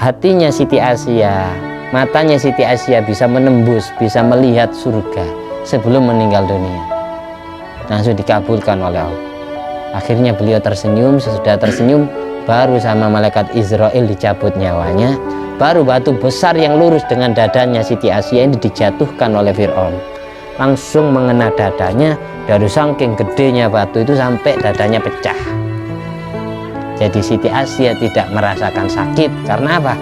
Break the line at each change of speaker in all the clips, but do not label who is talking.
hatinya Siti Asiyah, matanya Siti Asiyah bisa menembus, bisa melihat surga sebelum meninggal dunia. Langsung dikabulkan oleh Allah. Akhirnya beliau tersenyum. Sesudah tersenyum, baru sama malaikat Israel dicabut nyawanya. Baru batu besar yang lurus dengan dadanya Siti Asiyah ini dijatuhkan oleh Fir'aun. Langsung mengena dadanya. Dari saking gedenya batu itu sampai dadanya pecah. Jadi Siti Asiyah tidak merasakan sakit. Karena apa?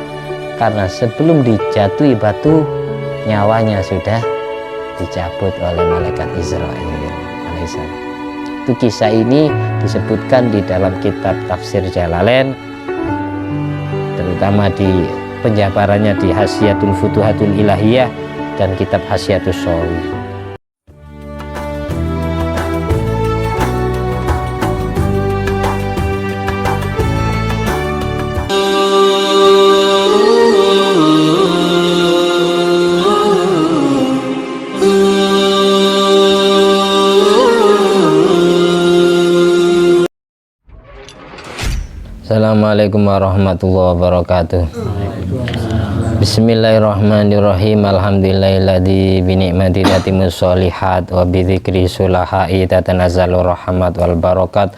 Karena sebelum dijatuhi batu, nyawanya sudah dicabut oleh malaikat Israel. Itu kisah ini disebutkan di dalam kitab tafsir Jalalain, terutama di penjabarannya di Hasyiatul Futuhatul Ilahiyah dan kitab Hasyiatus Shawi. Assalamualaikum warahmatullahi wabarakatuh. Bismillahirrahmanirrahim. Alhamdulillahilladzi bi ni'mati tatimmus sholihat wa bi dzikri sulahai tatanazzalu rahmat wal barakat.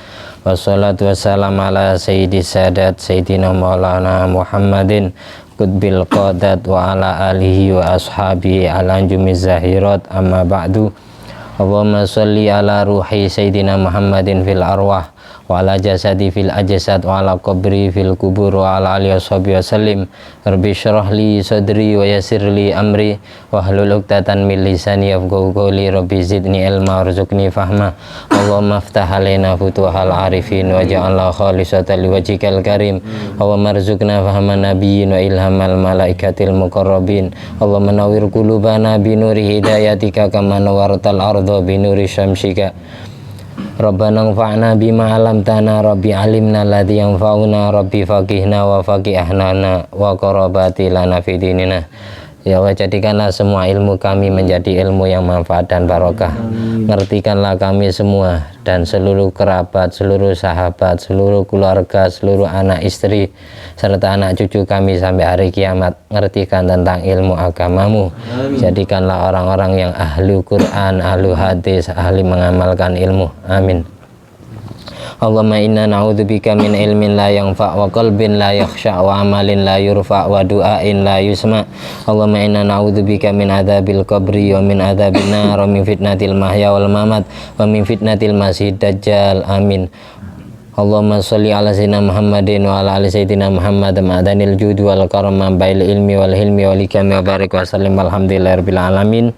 Wassalatu wassalamu ala sayyidis sadat sayyidina maulana Muhammadin qutbil qadat wa ala alihi wa ashabihi ala anjumiz zahirat amma ba'du. Allahumma sholli ala ruhi sayyidina Muhammadin fil arwah wa ala jasadi fil ajsad wa ala qabri fil kubur wa ala alihi washabihi wasallim. Rabbi shrah li sadri wa yassir li amri wa hlul 'uqdatam min lisani yafqahu qawli. Rabbi zidni ilma warzuqni fahma. Allahumma iftah alaina futuhal arifin waj'alna khalisatan liwajhikal karim. Allahumma arzuqna fahman nabiyyin wa ilhamal malaikatil muqarrabin. Allahumma nawwir qulubana bi nuri hidayatika kama nawwartal arda bi nuri syamsika. Rabbana anfa'na bima 'allamtana. Rabbi 'allimna alladzi yanfa'una. Rabbi faqihna wa faqihna wa qarabati lana fi dinina. Ya Allah, jadikanlah semua ilmu kami menjadi ilmu yang manfaat dan barokah. Ngertikanlah kami semua dan seluruh kerabat, seluruh sahabat, seluruh keluarga, seluruh anak istri serta anak cucu kami sampai hari kiamat. Ngertikan tentang ilmu agamamu. Jadikanlah orang-orang yang ahli Quran, ahli hadis, ahli mengamalkan ilmu. Amin. Allahumma inna na'udzubika min ilmin la yanfa' wa qalbin la yakhsha' wa amalin la yurfa' wa du'ain la yusma'. Allahumma inna na'udzubika min adzabil qabri wa min adzabin nar wa min fitnatil mahya wal mamat wa min fitnatil masiihid dajjal. Amin. Allahumma sholli ala sayyidina Muhammadin wa ala ali sayyidina Muhammad ma'danil judi wal karama bail ilmi wal hilmi wal hikami wa barik wa sallim alhamdulillahirabbil alamin.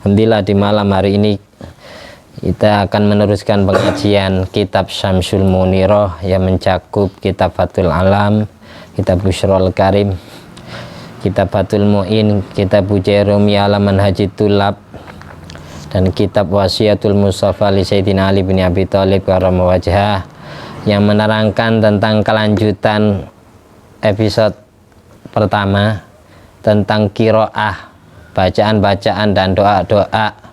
Alhamdulillah, di malam hari ini kita akan meneruskan pengajian kitab Syamsul Munirah yang mencakup kitab Fathul Alam, kitab Busyrul Karim, kitab Fathul Mu'in, kitab Bujairumi ala Manhajit Tulab, dan kitab Wasiatul Mustafa li Sayyidina Ali bin Abi Thalib karama wajhah, yang menerangkan tentang kelanjutan episode pertama tentang qiraah, bacaan-bacaan dan doa-doa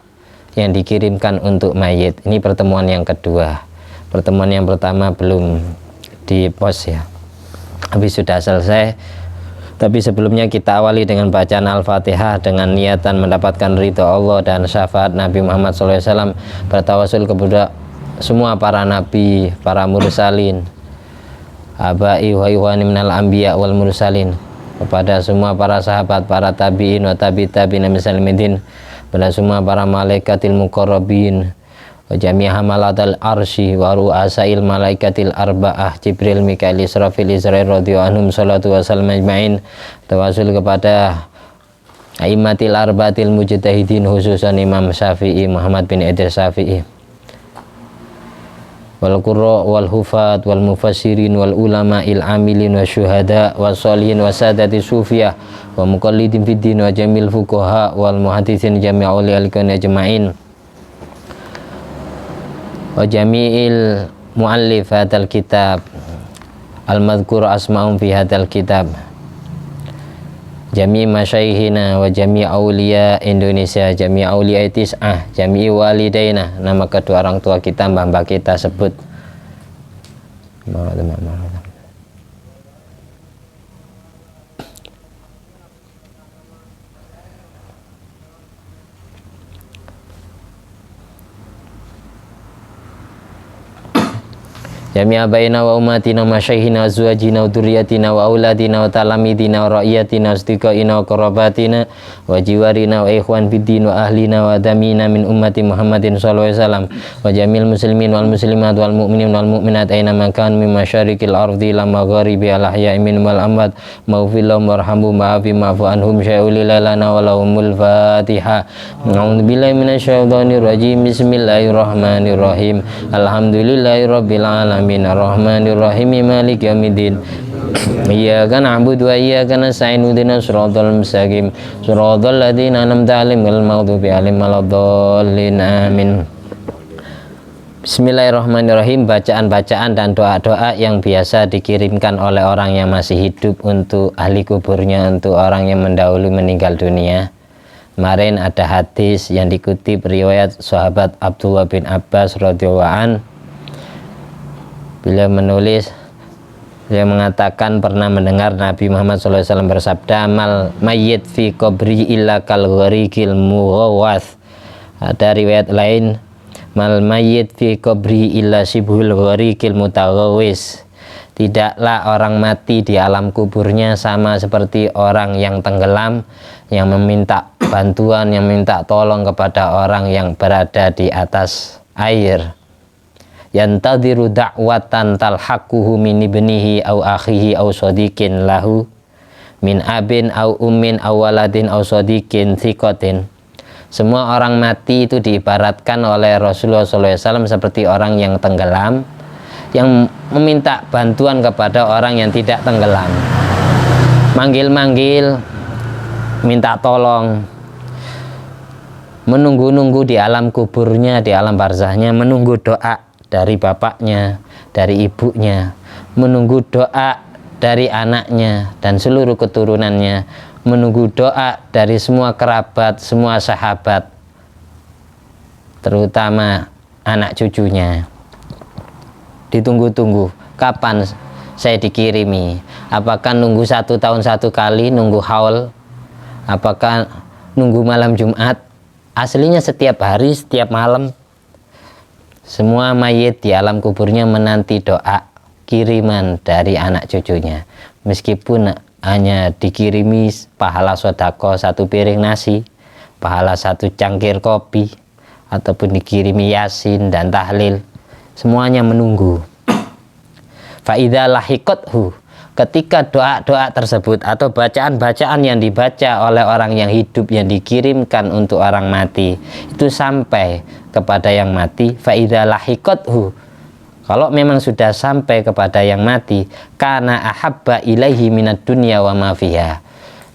yang dikirimkan untuk mayit. Ini pertemuan yang kedua. Pertemuan yang pertama belum di post ya, habis sudah selesai. Tapi sebelumnya kita awali dengan bacaan Al-Fatihah dengan niatan mendapatkan ridha Allah dan syafaat Nabi Muhammad SAW. Bertawasul kepada semua para nabi, para mursalin, abai wa ikhwani minal anbiya wal mursalin, kepada semua para sahabat, para tabi'in wa tabi'in misalimin, pada semua para malaikatil muqarrabin wa jami' hamalatal arsy wa ru'asail malaikatil arba'ah Jibril, Mikail, Israfil, Israil radhiyallahu anhum salatu wassalam ajma'in. Tawasul kepada aimatil arba'atil mujtahidin, khususan Imam Syafi'i, Muhammad bin Idris Syafi'i, wal qurra wal hufat wal mufassirin wal ulama il amilin wa syuhada wa sholihin wa sadati sufiyah wa muqallidin fid din wa jamil fuqaha wal muhaddisin jami'ul al-kauni ajma'in wa jami'il muallifat al-kitab al-madhkur asma'um fi hadzal kitab, jami' masyayikhina wa jami' auliya Indonesia, jami' auliya tis'ah, jami' walidaina, nama kedua orang tua kita, mbah-mbah kita sebut. jami'a baina wa ummatina wa masyaihina wa azwajina wa dzurriyyatina wa auladina wa talamidina wa ra'iyatina wa asdiqaina wa qarabatina wa jiwarina wa ikhwan fiddin wa ahlina wa damina min ummati Muhammadin sallallahu alaihi wasallam wa jamil muslimin wal muslimat wal mu'minin wal mu'minat aina makan min masyariqil ardi ila magharibi al ahya'i min wal amwat maghfir lahum warhamhum wa'fu anhum sya'uli lana wa lahumul Fatihah. A'udzu billahi minasyaitonir rajim. Bismillahirrahmanirrahim. Alhamdulillahirabbil alamin. Ar-Rahmanir-Rahim Maliki Yaumiddin. Iyyaka na'budu wa iyyaka nasta'in ihdinas siratal mustaqim siratal ladzina an'amta 'alaihim ghairil maghdubi 'alaihim waladdallin. Amin. Bismillahirrahmanirrahim. Bacaan-bacaan dan doa-doa yang biasa dikirimkan oleh orang yang masih hidup untuk ahli kuburnya, untuk orang yang mendahului meninggal dunia. Kemarin ada hadis yang dikutip riwayat sahabat Abdullah bin Abbas radhiyallahu anhu. Beliau menulis, beliau mengatakan pernah mendengar Nabi Muhammad SAW bersabda, mal mayyit fi qabri illa kal gharikil mughawwath. Ada riwayat lain, mal mayyit fi qabri illa sibhul gharikil mutaghawwis. Tidaklah orang mati di alam kuburnya sama seperti orang yang tenggelam, yang meminta bantuan, yang minta tolong kepada orang yang berada di atas air. Yantadhiru da'watan talhaquhu min ibnihi au akhihi au sadiqin lahu min abin au ummin au waladin au sadiqin thiqatin. Semua orang mati itu diibaratkan oleh Rasulullah SAW seperti orang yang tenggelam, yang meminta bantuan kepada orang yang tidak tenggelam, manggil-manggil, minta tolong, menunggu-nunggu di alam kuburnya, di alam barzahnya, menunggu doa dari bapaknya, dari ibunya, menunggu doa dari anaknya dan seluruh keturunannya, menunggu doa dari semua kerabat, semua sahabat, terutama anak cucunya. Ditunggu-tunggu, kapan saya dikirimi? Apakah nunggu 1 tahun 1 kali, nunggu haul? Apakah nunggu malam Jumat? Aslinya setiap hari, setiap malam. Semua mayit di alam kuburnya menanti doa kiriman dari anak cucunya. Meskipun hanya dikirimi pahala sodako 1 piring nasi, pahala 1 cangkir kopi, ataupun dikirimi yasin dan tahlil, semuanya menunggu. Fa'idha lahiqathu, ketika doa-doa tersebut atau bacaan-bacaan yang dibaca oleh orang yang hidup yang dikirimkan untuk orang mati itu sampai kepada yang mati, fa'idha lahiqathu, kalau memang sudah sampai kepada yang mati, kana ahabba ilaihi minad dunya wa ma fiha,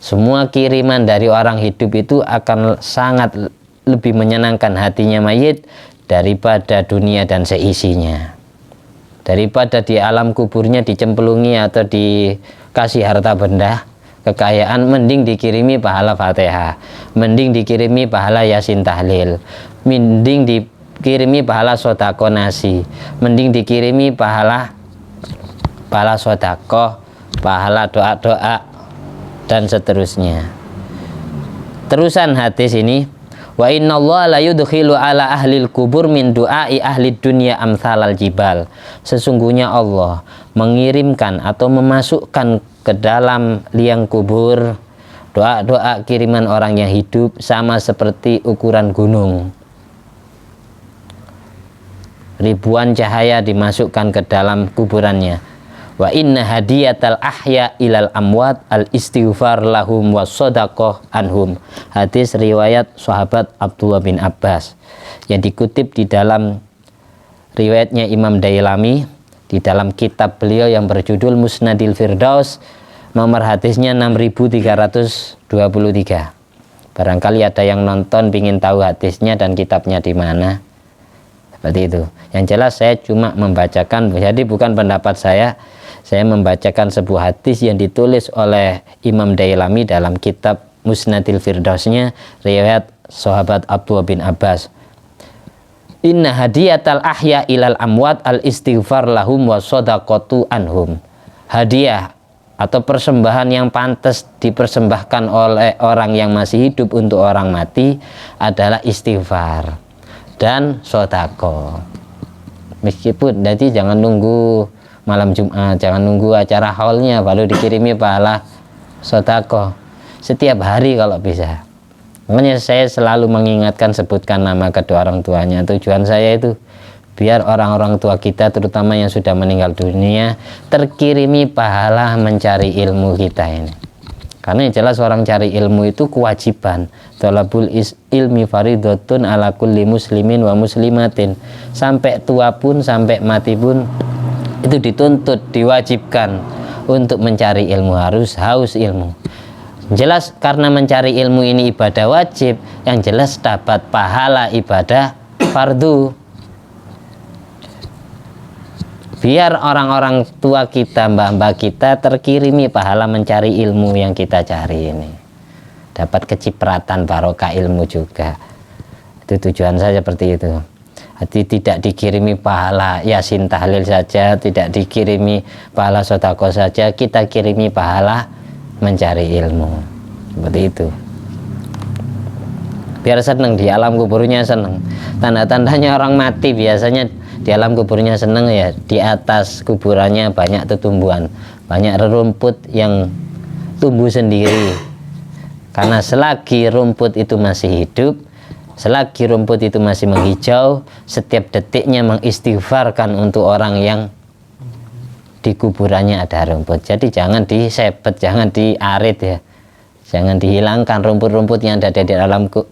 semua kiriman dari orang hidup itu akan sangat lebih menyenangkan hatinya mayit daripada dunia dan seisinya. Daripada di alam kuburnya dicemplungi atau dikasih harta benda, kekayaan, mending dikirimi pahala Fatihah, mending dikirimi pahala yasin tahlil, mending dikirimi pahala sodako nasi, mending dikirimi pahala sodako, pahala doa-doa, dan seterusnya. Terusan hadis ini, wa innallaha la yudkhilu ala ahlil kubur min du'ai ahli dunya amsalal jibal. Sesungguhnya Allah mengirimkan atau memasukkan ke dalam liang kubur doa-doa kiriman orang yang hidup sama seperti ukuran gunung. Ribuan cahaya dimasukkan ke dalam kuburannya. Wa inna hadiyatal ahya ilal amwat al istighfar lahum was sadaqah anhum. Hadis riwayat sahabat Abdullah bin Abbas yang dikutip di dalam riwayatnya Imam Dailami di dalam kitab beliau yang berjudul Musnadil Firdaus, nomor hadisnya 6323. Barangkali ada yang nonton ingin tahu hadisnya dan kitabnya di mana. Seperti itu. Yang jelas saya cuma membacakan, jadi bukan pendapat saya membacakan sebuah hadis yang ditulis oleh Imam Dailami dalam kitab Musnadil Firdausnya, riwayat sahabat Abdullah bin Abbas. Inna hadiyatal ahya ilal amwat al istighfar lahum wa sadaqatu anhum. Hadiah atau persembahan yang pantas dipersembahkan oleh orang yang masih hidup untuk orang mati adalah istighfar dan sedekah. Meskipun jadi jangan nunggu malam Jumat, jangan nunggu acara haulnya baru dikirimi pahala sedekah. Setiap hari kalau bisa. Makanya saya selalu mengingatkan, sebutkan nama kedua orang tuanya. Tujuan saya itu biar orang-orang tua kita, terutama yang sudah meninggal dunia, terkirimi pahala mencari ilmu kita ini. Karena yang jelas orang cari ilmu itu kewajiban. Thalabul ilmi faridatun ala kulli muslimin wa muslimatin. Sampai tua pun, sampai mati pun, itu dituntut, diwajibkan untuk mencari ilmu, harus haus ilmu. Jelas karena mencari ilmu ini ibadah wajib, yang jelas dapat pahala ibadah fardu. Biar orang-orang tua kita, mbah-mbah kita terkirimi pahala mencari ilmu yang kita cari ini. Dapat kecipratan barokah ilmu juga. Itu tujuan saya seperti itu. Jadi tidak dikirimi pahala yasin tahlil saja, tidak dikirimi pahala sedekah saja, kita kirimi pahala mencari ilmu. Seperti itu. Biar senang di alam kuburnya, senang. Tanda-tandanya orang mati biasanya di alam kuburnya senang ya, di atas kuburannya banyak tumbuhan, banyak rumput yang tumbuh sendiri. Karena selagi rumput itu masih hidup, selagi rumput itu masih menghijau, setiap detiknya mengistighfarkan untuk orang yang di kuburannya ada rumput. Jadi jangan disebet, jangan diarit ya, jangan dihilangkan rumput-rumput yang ada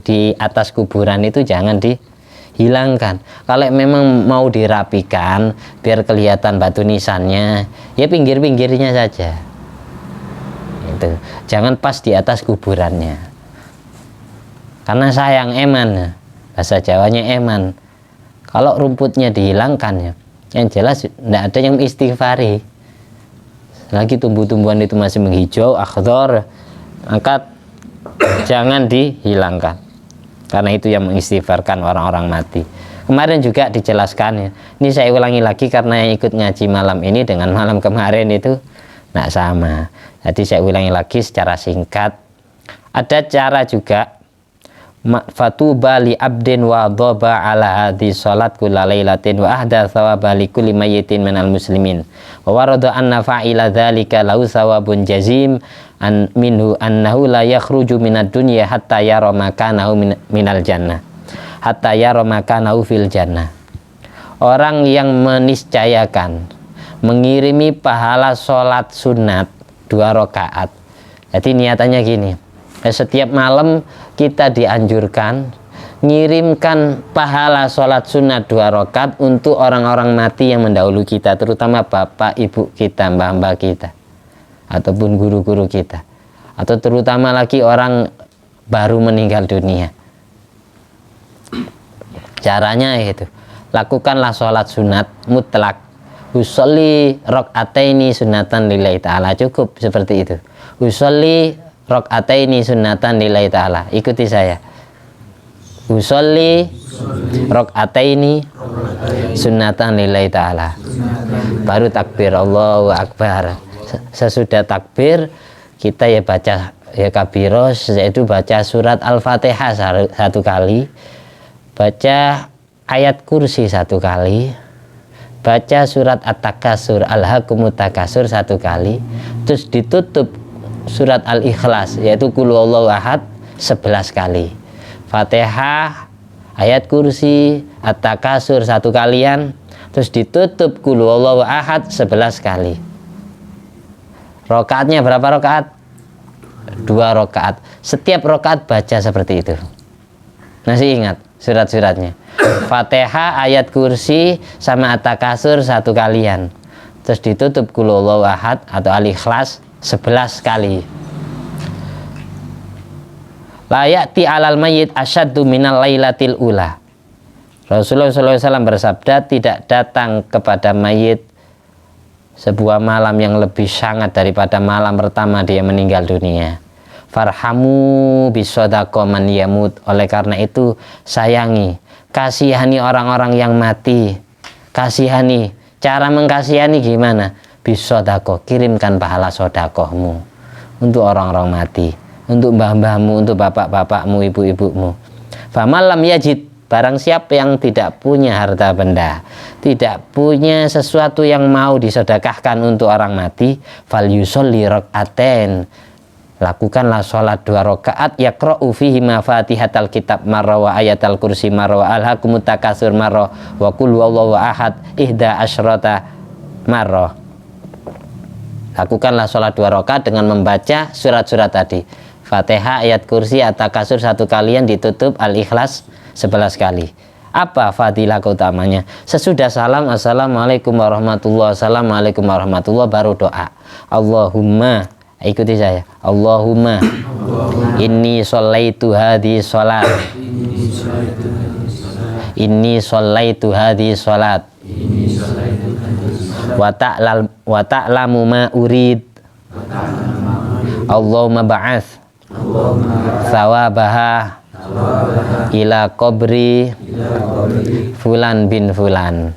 di atas kuburan itu, jangan dihilangkan. Kalau memang mau dirapikan biar kelihatan batu nisannya, ya pinggir-pinggirnya saja. Itu jangan pas di atas kuburannya. Karena sayang, eman, bahasa Jawanya eman. Kalau rumputnya dihilangkan ya, yang jelas tidak ada yang istighfari. Lagi tumbuh-tumbuhan itu masih menghijau, akhdar, maka jangan dihilangkan. Karena itu yang mengistighfarkan orang-orang mati. Kemarin juga dijelaskan ya. Ini saya ulangi lagi karena yang ikut ngaji malam ini dengan malam kemarin itu tidak sama. Jadi saya ulangi lagi secara singkat. Ada cara juga, fatuba li abdin wa dhaba ala hadhi salat kulla lailatin wa ahda thawaba li kulli mayyitin minal muslimin wa warada anna fa'ila dzalika lahu thawabun jazim an minhu annahu la yakhruju minad dunya hatta yara makanahu minal jannah, hatta yara makanahu fil jannah. Orang yang meniscayakan mengirimi pahala sholat sunat 2 rakaat. Jadi niatannya gini, setiap malam kita dianjurkan ngirimkan pahala sholat sunat 2 rakaat untuk orang-orang mati yang mendahului kita, terutama bapak ibu kita, mbah-mbah kita, ataupun guru-guru kita, atau terutama lagi orang baru meninggal dunia. Caranya itu, lakukanlah sholat sunat mutlak, usolli rakaataini sunatan lillahi ta'ala, cukup seperti itu. Usolli rakaataini sunatan lillahi ta'ala, ikuti saya. Usolli rakaataini sunatan lillahi ta'ala, baru takbir Allahu akbar. Sesudah takbir kita ya baca ya kabiros, yaitu baca surat Al-Fatihah 1 kali, baca ayat kursi 1 kali, baca surat At-Takasur, Alhaakumut Takasur 1 kali, terus ditutup surat Al-Ikhlas, yaitu Qul Huwallahu Ahad 11 kali. Fatihah, ayat kursi, At-Takasur 1 kalian, terus ditutup Qul Huwallahu Ahad 11 kali. Rokaatnya berapa rokaat? 2 rokaat. Setiap rokaat baca seperti itu. Masih ingat surat-suratnya? Fatihah, ayat kursi, sama At-Takasur 1 kalian, terus ditutup Qul Huwallahu Ahad atau Al-Ikhlas 11 kali. La ya'ti alal mayyit asyaddu minal lailatil ula. Rasulullah SAW bersabda, tidak datang kepada mayit sebuah malam yang lebih sangat daripada malam pertama dia meninggal dunia. Farhamu bisodaqo man yamut. Oleh karena itu sayangi, kasihani orang-orang yang mati. Kasihani, cara mengkasihani gimana? Bisodaqo, kirimkan pahala sodakohmu untuk orang-orang mati, untuk mbah-mbahmu, untuk bapak-bapakmu, ibu-ibumu. Famalam yajid, Barang siapa yang tidak punya harta benda, tidak punya sesuatu yang mau disedekahkan untuk orang mati, fal yusolli rak'atain, lakukanlah sholat 2 rakaat, yaqra'u fihi ma fatihatal kitab marra wa ayatal kursi marra wa alhaakumut takatsur marra wa qul huwallahu ahad ihda asyrata marra. Lakukanlah sholat 2 rakaat dengan membaca surat-surat tadi, Fatihah, ayat kursi, at-takasur 1 kalian, ditutup al-ikhlas 11 kali. Apa fadilah keutamanya? Sesudah salam, assalamualaikum warahmatullahi wabarakatuh, assalamualaikum warahmatullahi, baru doa. Allahumma, ikuti saya, Allahumma inni sholaitu hadhi sholat, inni sholaitu hadhi sholat, wa ta'lamu ma urid, Allahumma ba'ath thawabaha ila qabri fulan bin fulan.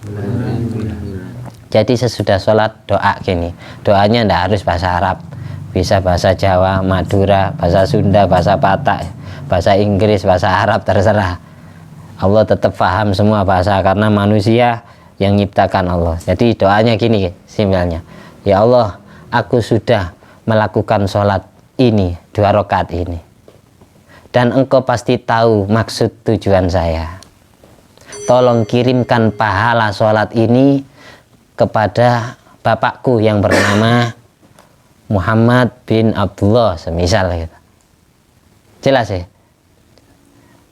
Jadi sesudah sholat doa gini, doanya ndak harus bahasa Arab, bisa bahasa Jawa, Madura, bahasa Sunda, bahasa Batak, bahasa Inggris, bahasa Arab, terserah. Allah tetap paham semua bahasa karena manusia yang nyiptakan Allah. Jadi doanya gini simpelnya, ya Allah, aku sudah melakukan sholat ini 2 rakaat ini, dan engkau pasti tahu maksud tujuan saya. Tolong kirimkan pahala sholat ini kepada bapakku yang bernama Muhammad bin Abdullah, semisal gitu. Jelas ya?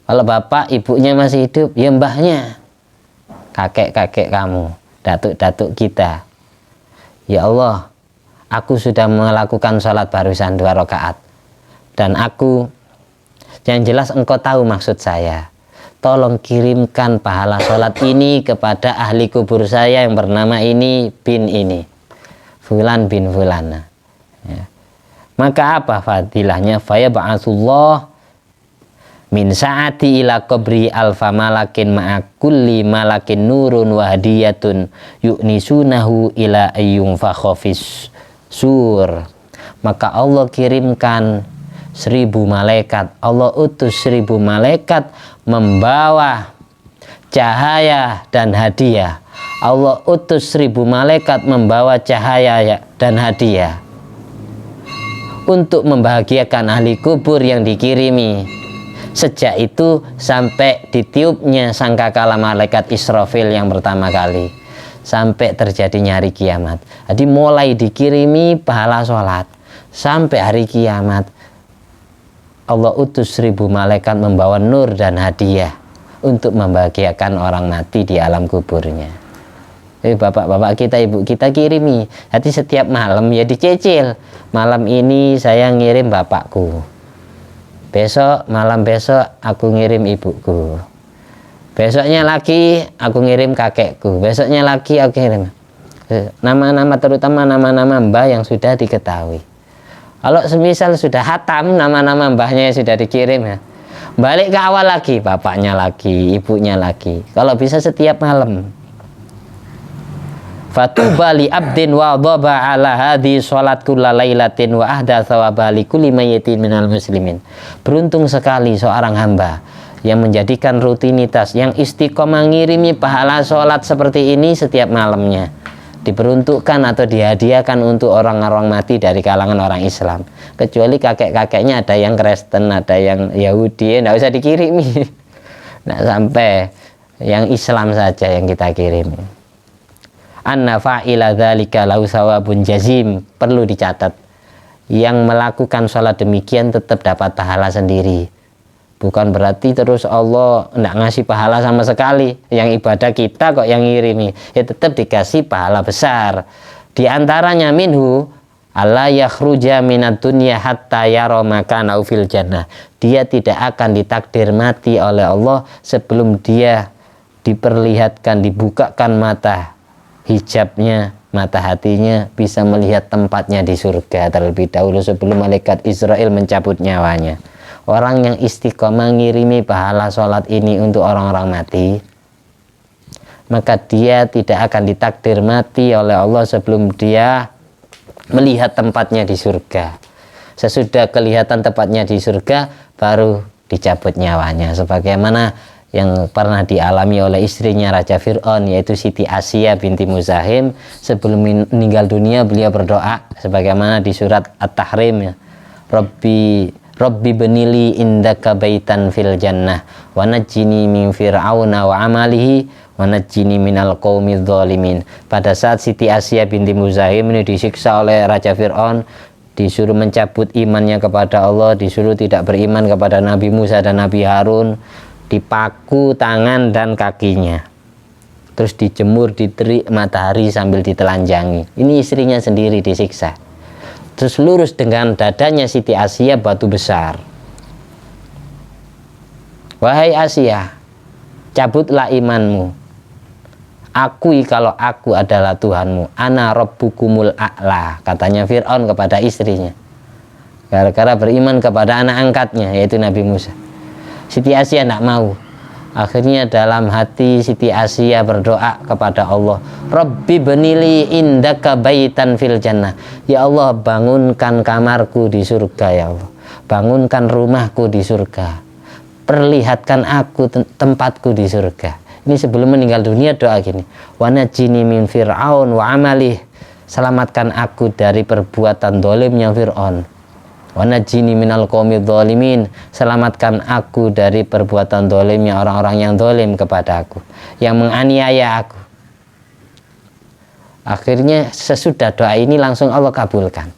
Kalau bapak ibunya masih hidup, ya mbahnya, kakek-kakek kamu, datuk-datuk kita. Ya Allah, aku sudah melakukan sholat barusan 2 rakaat, dan aku, yang jelas engkau tahu maksud saya. Tolong kirimkan pahala sholat ini kepada ahli kubur saya yang bernama ini bin ini, fulan bin fulana. Ya. Maka apa fadilahnya? Faya ba'asullah min sa'ati ila qabri alfa malakin ma'a kulli malakin nurun wa hadiyatun yu'nisunahu ila ayyung fakhofis sur. Maka Allah kirimkan 1000 malaikat, Allah utus 1000 malaikat membawa cahaya dan hadiah. Allah utus 1000 malaikat membawa cahaya dan hadiah untuk membahagiakan ahli kubur yang dikirimi. Sejak itu sampai ditiupnya sangkakala malaikat Israfil yang pertama kali, sampai terjadinya hari kiamat. Jadi mulai dikirimi pahala sholat sampai hari kiamat, Allah utus 1000 malaikat membawa nur dan hadiah untuk membahagiakan orang mati di alam kuburnya. Bapak-bapak kita, ibu kita kirimi. Jadi setiap malam ya dicicil. Malam ini saya ngirim bapakku, besok malam besok aku ngirim ibuku, besoknya lagi aku ngirim kakekku, besoknya lagi aku ngirim. Nama-nama, terutama nama-nama mbah yang sudah diketahui. Kalau semisal sudah hatam nama-nama mbahnya yang sudah dikirim, ya, balik ke awal lagi, bapaknya lagi, ibunya lagi. Kalau bisa setiap malam. Fatuba li abdin wa dhaba ala hadhi sholat kulla lailatin wa ahda thawaba li kulli mayyitin minal muslimin. Beruntung sekali seorang hamba yang menjadikan rutinitas, yang istiqomah ngirimi pahala sholat seperti ini setiap malamnya, diperuntukkan atau dihadiahkan untuk orang-orang mati dari kalangan orang Islam. Kecuali kakek-kakeknya ada yang Kristen, ada yang Yahudi, tidak usah dikirimi. Nah, sampai yang Islam saja yang kita kirimi. Anna fa'ila dzalika lahu sawabun jazim. Perlu dicatat, yang melakukan sholat demikian tetap dapat pahala sendiri. Bukan berarti terus Allah tidak ngasih pahala sama sekali. Yang ibadah kita kok yang ngirimi, ya tetap dikasih pahala besar. Di antaranya minhu alla yakhruja minad dunya hatta yara makana fil jannah. Dia tidak akan ditakdir mati oleh Allah sebelum dia diperlihatkan, dibukakan mata hijabnya, mata hatinya, bisa melihat tempatnya di surga terlebih dahulu sebelum malaikat Israel mencabut nyawanya. Orang yang istiqomah ngirimi pahala sholat ini untuk orang-orang mati, maka dia tidak akan ditakdir mati oleh Allah sebelum dia melihat tempatnya di surga. Sesudah kelihatan tempatnya di surga, baru dicabut nyawanya. Sebagaimana yang pernah dialami oleh istrinya Raja Fir'aun, yaitu Siti Asia binti Muzahim. Sebelum meninggal dunia beliau berdoa sebagaimana di surat At-Tahrim, ya, Rabbi benili indaka baitan fil jannah wa najjini min fir'auna wa amalihi wa najjini minal qaumidz zalimin. Pada saat Siti Asia binti Muzahim ini disiksa oleh Raja Fir'aun, disuruh mencabut imannya kepada Allah, disuruh tidak beriman kepada Nabi Musa dan Nabi Harun, dipaku tangan dan kakinya, terus dijemur di terik matahari sambil ditelanjangi. Ini istrinya sendiri disiksa. Terus lurus dengan dadanya Siti Asia batu besar. Wahai Asia, cabutlah imanmu, akui kalau aku adalah Tuhanmu, ana rabbukumul a'la, katanya Fir'aun kepada istrinya, gara-gara beriman kepada anak angkatnya yaitu Nabi Musa. Siti Asia tidak mau. Akhirnya dalam hati Siti Asia berdoa kepada Allah, Rabbi benili indaka baitan fil jannah, ya Allah bangunkan kamarku di surga, ya Allah bangunkan rumahku di surga, perlihatkan aku tempatku di surga. Ini sebelum meninggal dunia doa gini, wa najjini min fir'aun wa amalih, selamatkan aku dari perbuatan dolimnya Fir'aun, wa najjini minal qaumidz zalimin, selamatkan aku dari perbuatan dolimnya orang-orang yang dolim kepada aku, yang menganiaya aku. Akhirnya sesudah doa ini langsung Allah kabulkan.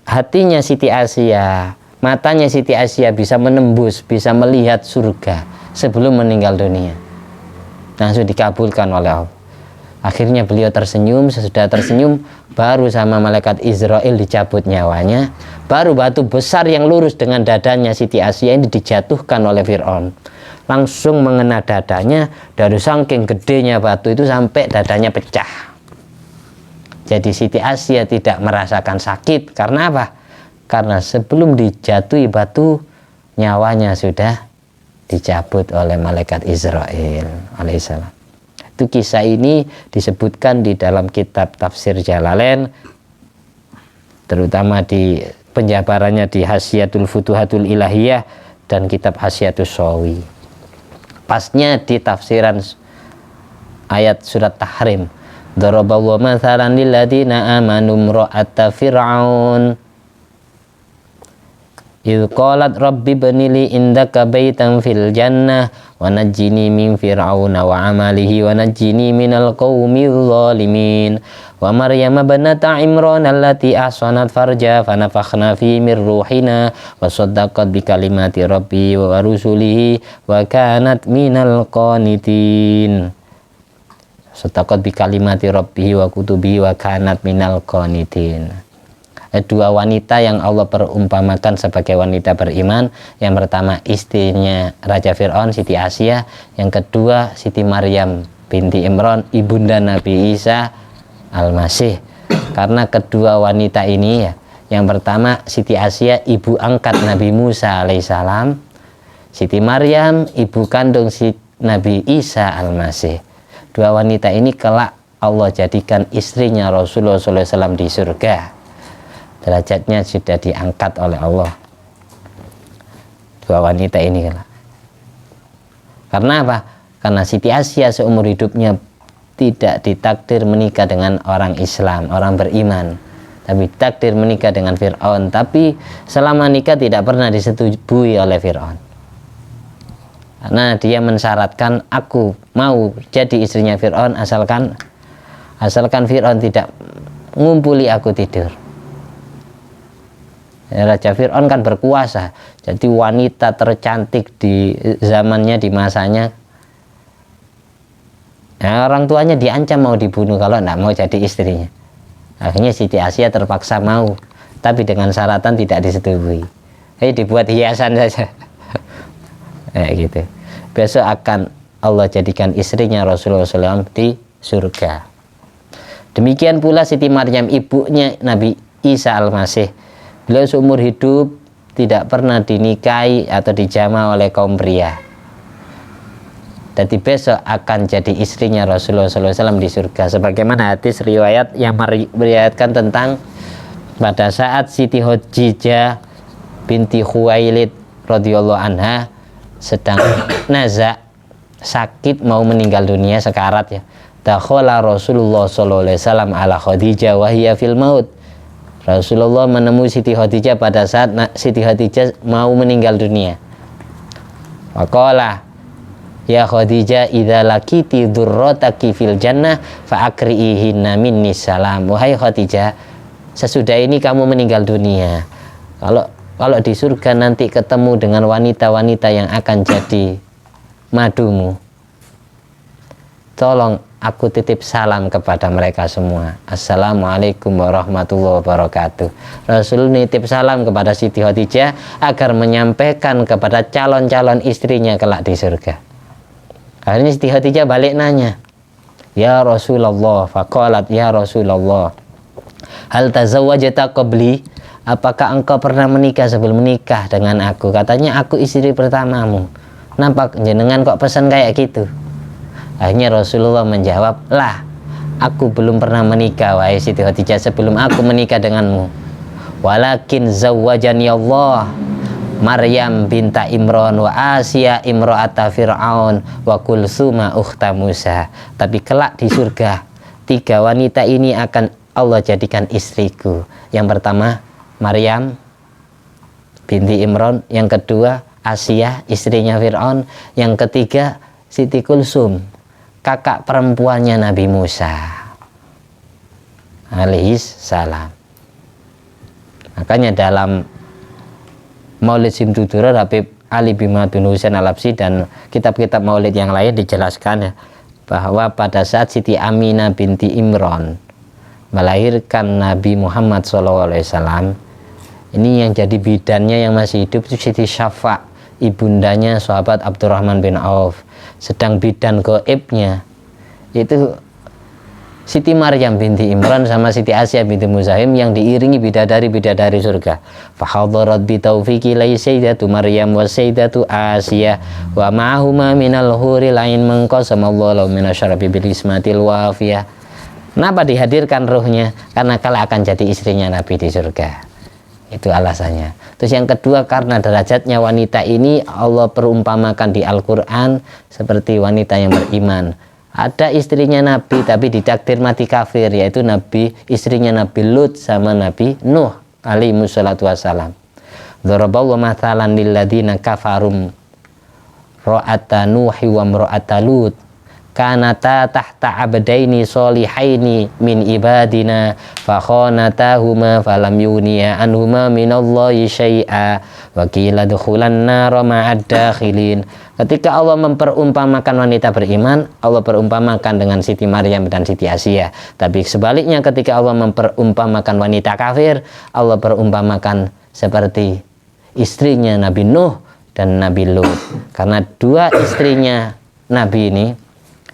Hatinya Siti Asia, matanya Siti Asia bisa menembus, bisa melihat surga sebelum meninggal dunia, langsung dikabulkan oleh Allah. Akhirnya beliau tersenyum. Sesudah tersenyum, baru sama malaikat Israel dicabut nyawanya, baru batu besar yang lurus dengan dadanya Siti Asia ini dijatuhkan oleh Fir'aun, langsung mengena dadanya. Dari saking gedenya batu itu sampai dadanya pecah. Jadi Siti Asia tidak merasakan sakit. Karena apa? Karena sebelum dijatuhi batu, nyawanya sudah dicabut oleh malaikat Israel alaihissalam. Itu kisah ini disebutkan di dalam kitab tafsir Jalalain, terutama di penjabarannya di Hasyiatul Futuhatul Ilahiyah dan kitab Hasyiatus Shawi. Pasnya di tafsiran ayat surat Tahrim, daraballahu mathalan lil ladzina amanu imra'ata fir'aun idh qalat rabbi benili indaka baitan fil jannah wa najjini min fir'auna wa amalihi wa najjini minal qaumidz zalimin wa maryam banata imran allati ahsanat farja fanafakhna fi mir ruhina wa saddaqat bi kalimati rabbi wa rusulihi wa kanat minal qanitin. Saddaqat bi kalimati rabbi wa kutubihi wa kanat minal qanitin. Dua wanita yang Allah perumpamakan sebagai wanita beriman. Yang pertama istrinya Raja Fir'aun, Siti Asia. Yang kedua Siti Maryam binti Imran, ibunda Nabi Isa Al-Masih. Karena kedua wanita ini, ya, yang pertama Siti Asia ibu angkat Nabi Musa alaihissalam, Siti Maryam ibu kandung si Nabi Isa Al-Masih. Dua wanita ini kelak Allah jadikan istrinya Rasulullah SAW di surga. Derajatnya sudah diangkat oleh Allah, dua wanita ini. Karena apa? Karena Siti Asia seumur hidupnya tidak ditakdir menikah dengan orang Islam, orang beriman, tapi takdir menikah dengan Fir'aun. Tapi selama nikah tidak pernah disetujui oleh Fir'aun, karena dia mensyaratkan, aku mau jadi istrinya Fir'aun asalkan Fir'aun tidak ngumpuli aku tidur. Raja Fir'aun kan berkuasa, jadi wanita tercantik di zamannya, di masanya. Nah, orang tuanya diancam mau dibunuh kalau tidak mau jadi istrinya. Akhirnya Siti Asia terpaksa mau, tapi dengan syaratan tidak disetujui. Dibuat hiasan saja. Gitu. Besok akan Allah jadikan istrinya Rasulullah SAW di surga. Demikian pula Siti Maryam, ibunya Nabi Isa Al-Masih. Beliau seumur hidup tidak pernah dinikahi atau dijamah oleh kaum pria. Jadi besok akan jadi istrinya Rasulullah SAW di surga. Sebagaimana hadis riwayat yang meriwayatkan tentang pada saat Siti Khadijah binti Khuwailid radhiyallahu anha sedang naza, sakit mau meninggal dunia, sekarat ya. Dakhala Rasulullah sallallahu alaihi wasallam ala Khadijah wa hiya fil maut. Rasulullah menemui Siti Khadijah pada saat Siti Khadijah mau meninggal dunia. Faqala, ya Khadijah, idza laqiti dzurrataki fil jannah fa akrihinna minni salam. Wahai Khadijah, sesudah ini kamu meninggal dunia, kalau di surga nanti ketemu dengan wanita-wanita yang akan jadi madumu, tolong aku titip salam kepada mereka semua. Assalamualaikum warahmatullahi wabarakatuh. Rasul nitip salam kepada Siti Khadijah agar menyampaikan kepada calon-calon istrinya kelak di surga. Akhirnya Siti Khadijah balik nanya, ya Rasulullah, faqalat ya Rasulullah, hal tazawwajta qabli, apakah engkau pernah menikah sebelum menikah dengan aku? Katanya aku istri pertamamu. Nampak jenengan kok pesan kayak gitu? Akhirnya Rasulullah menjawab, lah, aku belum pernah menikah wahai Siti Khadijah sebelum aku menikah denganmu. Walakin zawwajani Allah Maryam binta Imran wa Asia imra'ata Fir'aun wa Kulsuma ukhta Musa. Tapi kelak di surga 3 wanita ini akan Allah jadikan istriku. Yang pertama Maryam binti Imran, yang kedua Asia istrinya Fir'aun, yang ketiga Siti Kulsum kakak perempuannya Nabi Musa alaihis salam. Makanya dalam Maulid Simtudurar Habib Ali bin Madun Husain Al-Habsyi dan kitab-kitab maulid yang lain dijelaskan ya, bahwa pada saat Siti Aminah binti Imran melahirkan Nabi Muhammad SAW, ini yang jadi bidannya yang masih hidup itu Siti Syafa, ibundanya sahabat Abdurrahman bin Auf. Sedang bidan goibnya itu Siti Maryam binti Imran sama Siti Asia binti Muzahim yang diiringi bidadari-bidadari surga. Fahadharat bi taufiqi lai sayyidatu Maryam wa sayyidatu Asia wa ma'ahuma minal huril ain mangqasamallahu minasyarabi bil ismatil wafiyah. Kenapa dihadirkan ruhnya? Karena kala akan jadi istrinya Nabi di surga. Itu alasannya. Terus yang kedua, karena derajatnya wanita ini Allah perumpamakan di Al-Quran seperti wanita yang beriman. Ada istrinya Nabi tapi ditakdir mati kafir, yaitu istrinya Nabi Lut sama Nabi Nuh alaihi wassalatu wassalam. Daraballahu mathalan lil ladzina kafarum ra'ata Nuhi wa ra'ata Lut kanata tahta abdaini solihaini min ibadina fakhanatahuma falam yuniya anhuma minallahi syai'a wa qila dukhulan nara ma'ad dakhilin. Ketika Allah memperumpamakan wanita beriman, Allah perumpamakan dengan Siti Maryam dan Siti Asia. Tapi sebaliknya ketika Allah memperumpamakan wanita kafir, Allah perumpamakan seperti istrinya Nabi Nuh dan Nabi Lut. Karena 2 istrinya Nabi ini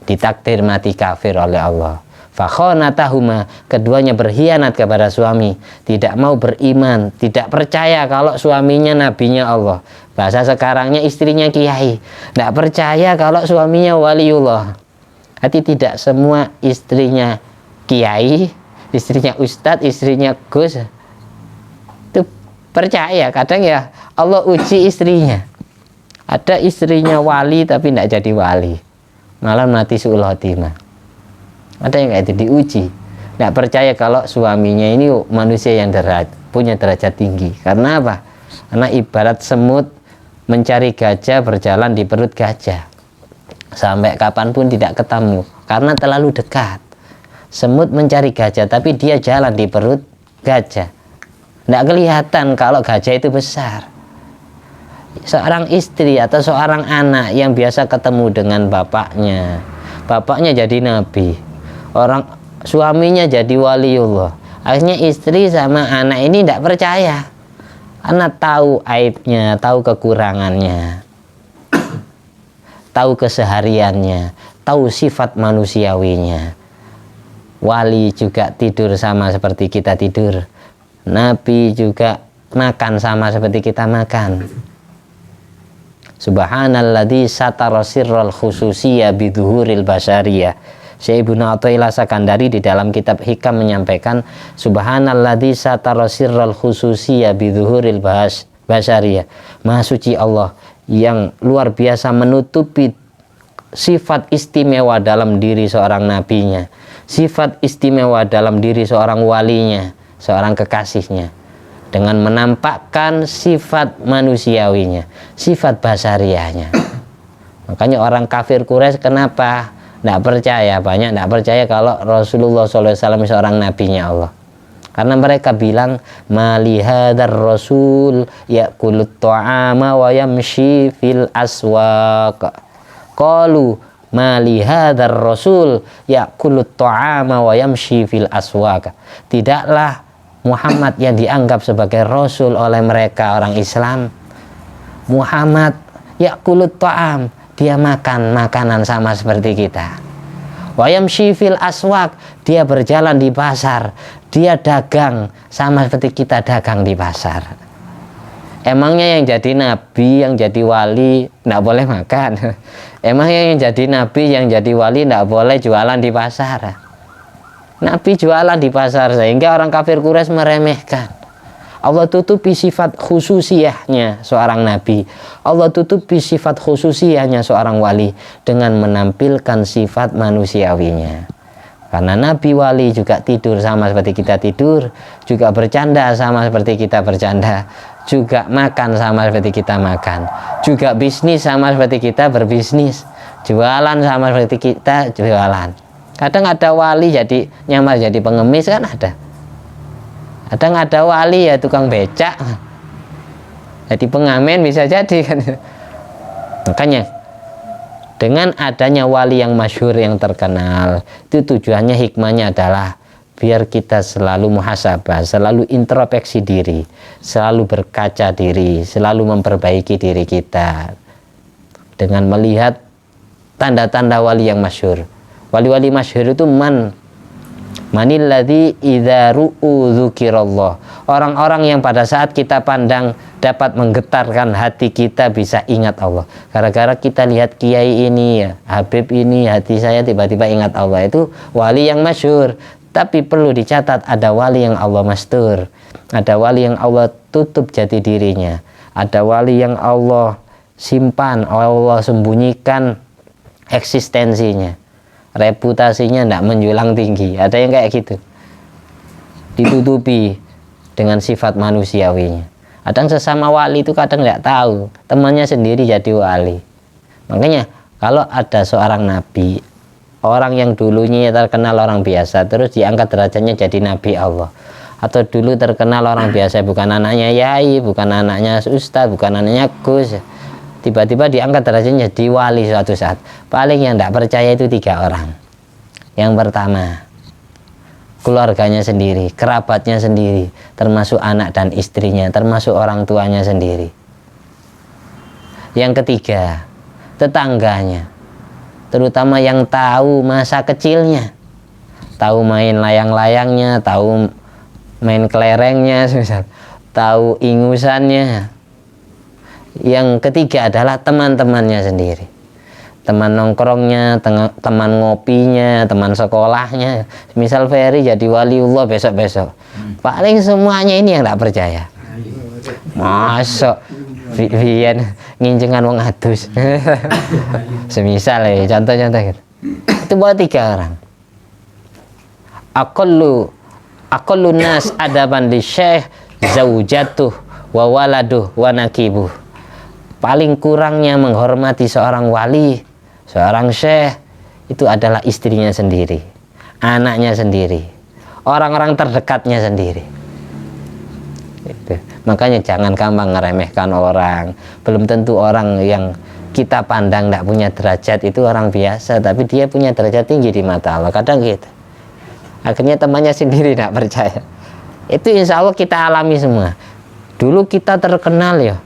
ditakdir mati kafir oleh Allah. Fakhanatahuma, keduanya berkhianat kepada suami, tidak mau beriman, tidak percaya kalau suaminya nabinya Allah. Bahasa sekarangnya istrinya kiai, tidak percaya kalau suaminya waliullah. Hati tidak semua istrinya kiai, istrinya ustadz, istrinya gus itu percaya. Kadang ya Allah uji istrinya. Ada istrinya wali tapi tidak jadi wali, malah mati su'ul khotimah. Ada yang kayak itu diuji, tidak percaya kalau suaminya ini manusia yang punya derajat tinggi. Karena apa? Karena ibarat semut mencari gajah berjalan di perut gajah, sampai kapanpun tidak ketemu karena terlalu dekat. Semut mencari gajah tapi dia jalan di perut gajah, tidak kelihatan kalau gajah itu besar. Seorang istri atau seorang anak yang biasa ketemu dengan bapaknya jadi nabi, suaminya jadi waliullah. Akhirnya istri sama anak ini tidak percaya karena tahu aibnya, tahu kekurangannya, tahu kesehariannya, tahu sifat manusiawinya. Wali juga tidur sama seperti kita tidur, nabi juga makan sama seperti kita makan. Subhanalladzi satara sirral khususiyya bidzuhuril basyariyah. Syekh Ibnu Athaillah Sakandari di dalam kitab Hikam menyampaikan, Subhanalladzi satara sirral khususiyya bidzuhuril basyariyah. Maha suci Allah yang luar biasa menutupi sifat istimewa dalam diri seorang nabinya, sifat istimewa dalam diri seorang walinya, seorang kekasihnya, dengan menampakkan sifat manusiawinya, sifat basariahnya. Makanya orang kafir Quraisy kenapa tidak percaya, banyak tidak percaya kalau Rasulullah SAW seorang nabinya Allah, karena mereka bilang malihadar rasul yakulut ta'ama wa yamshi fil aswaq. Qalu malihadar rasul yakulut ta'ama wa yamshi fil aswaq. Tidaklah Muhammad yang dianggap sebagai rasul oleh mereka orang Islam, Muhammad yakulut ta'am, dia makan makanan sama seperti kita. Wa yamshi fil aswaq, dia berjalan di pasar, dia dagang sama seperti kita dagang di pasar. Emangnya yang jadi nabi, yang jadi wali tidak boleh makan? Emangnya yang jadi nabi, yang jadi wali tidak boleh jualan di pasar? Nabi jualan di pasar, sehingga orang kafir Quraisy meremehkan. Allah tutupi sifat khususiyahnya seorang nabi, Allah tutupi sifat khususiyahnya seorang wali dengan menampilkan sifat manusiawinya. Karena nabi wali juga tidur sama seperti kita tidur, juga bercanda sama seperti kita bercanda, juga makan sama seperti kita makan, juga bisnis sama seperti kita berbisnis, jualan sama seperti kita jualan. Kadang ada wali jadi nyamar jadi pengemis kan ada. Kadang ada wali ya tukang becak, jadi pengamen bisa jadi kan. Makanya dengan adanya wali yang masyhur, yang terkenal, itu tujuannya, hikmahnya adalah biar kita selalu muhasabah, selalu introspeksi diri, selalu berkaca diri, selalu memperbaiki diri kita dengan melihat tanda-tanda wali yang masyhur. Wali-wali masyhur itu manilladzi idza ru'u dzukirallah. Orang-orang yang pada saat kita pandang dapat menggetarkan hati kita, bisa ingat Allah. Gara-gara kita lihat kiai ini, ya, Habib ini, hati saya tiba-tiba ingat Allah. Itu wali yang masyhur. Tapi perlu dicatat, ada wali yang Allah mastur, ada wali yang Allah tutup jati dirinya, ada wali yang Allah simpan, Allah sembunyikan eksistensinya, reputasinya tidak menjulang tinggi. Ada yang kayak gitu, ditutupi dengan sifat manusiawinya. Kadang sesama wali itu kadang tidak tahu, temannya sendiri jadi wali. Makanya kalau ada seorang nabi, orang yang dulunya terkenal orang biasa, terus diangkat derajatnya jadi nabi Allah, atau dulu terkenal orang biasa, bukan anaknya yai, bukan anaknya ustaz, bukan anaknya gus, tiba-tiba diangkat derajatnya jadi wali suatu saat. Paling yang tidak percaya itu 3 orang. Yang pertama, keluarganya sendiri, kerabatnya sendiri, termasuk anak dan istrinya, termasuk orang tuanya sendiri. Yang ketiga, tetangganya, terutama yang tahu masa kecilnya, tahu main layang-layangnya, tahu main kelerengnya, tahu ingusannya. Yang ketiga adalah teman-temannya sendiri, teman nongkrongnya, teman ngopinya, teman sekolahnya. Misal Ferry jadi waliullah besok-besok, paling semuanya ini yang tidak percaya. Masuk Vian nginjengan wong adus. Semisal ya, contoh-contoh gitu. Itu buat 3 orang. Aqallu nas adaban li syekh zaujatuh wa waladuh wa nakibuh. Paling kurangnya menghormati seorang wali, seorang syekh, itu adalah istrinya sendiri, anaknya sendiri, orang-orang terdekatnya sendiri. Itu. Makanya jangan gampang ngeremehkan orang. Belum tentu orang yang kita pandang tidak punya derajat itu orang biasa, tapi dia punya derajat tinggi di mata Allah. Kadang gitu. Akhirnya temannya sendiri tidak percaya. Itu insya Allah kita alami semua. Dulu kita terkenal ya,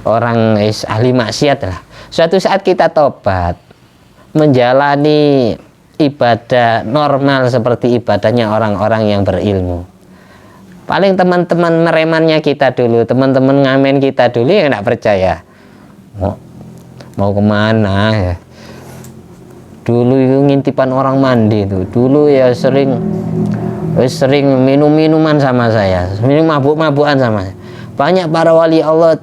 orang ahli maksiat lah. Suatu saat kita tobat, menjalani ibadah normal seperti ibadahnya orang-orang yang berilmu. Paling teman-teman meremannya kita dulu, teman-teman ngamen kita dulu yang tidak percaya. Mau kemana ya? Dulu itu ngintipan orang mandi tuh. Dulu ya sering minum-minuman sama saya, minum mabuk-mabukan sama saya. Banyak para wali Allah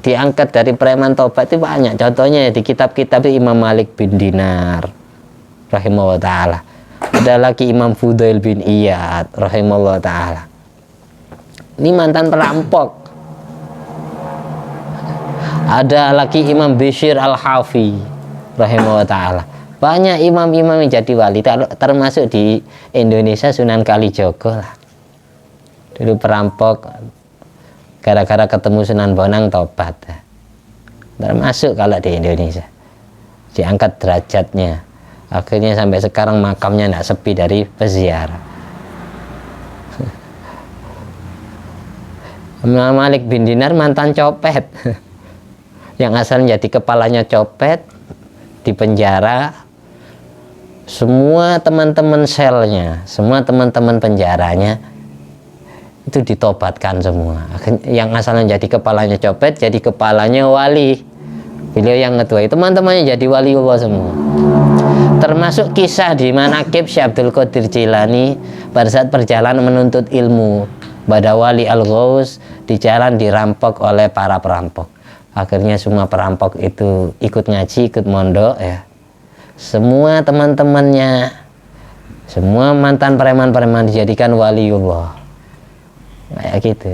diangkat dari preman tobat itu banyak. Contohnya di kitab-kitab Imam Malik bin Dinar rahimahullah ta'ala. Ada lagi Imam Fudail bin Iyad rahimahullah ta'ala. Ini mantan perampok. Ada lagi Imam Bishr al-Hafi rahimahullah ta'ala. Banyak imam-imam yang jadi wali, termasuk di Indonesia Sunan Kalijogo lah. Dulu perampok, gara-gara ketemu Sunan Bonang tobat. Termasuk kalau di Indonesia, diangkat derajatnya. Akhirnya sampai sekarang makamnya tidak sepi dari peziarah. Imam Malik bin Dinar mantan copet, yang asalnya jadi kepalanya copet, di penjara. Semua teman-teman selnya, semua teman-teman penjaranya itu ditobatkan semua. Yang asalnya jadi kepalanya copet jadi kepalanya wali. Beliau yang ngetua itu teman-temannya jadi wali Allah semua. Termasuk kisah di mana Syekh Abdul Qadir Jilani pada saat perjalanan menuntut ilmu pada wali Al-Ghaus, di jalan dirampok oleh para perampok. Akhirnya semua perampok itu ikut ngaji, ikut mondok ya. Semua teman-temannya, semua mantan preman-preman dijadikan waliullah. Kayak gitu.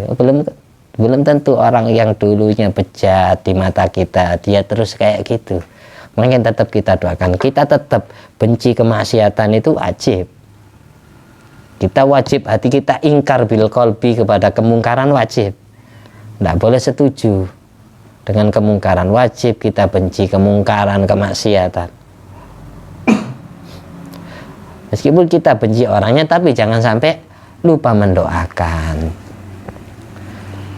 Belum tentu orang yang dulunya bejat di mata kita dia terus kayak gitu. Mungkin tetap kita doakan. Kita tetap benci kemaksiatan itu wajib. Kita wajib hati kita ingkar bil qalbi kepada kemungkaran wajib. Tidak boleh setuju dengan kemungkaran. Wajib kita benci kemungkaran, kemaksiatan. Meskipun kita benci orangnya, tapi jangan sampai lupa mendoakan.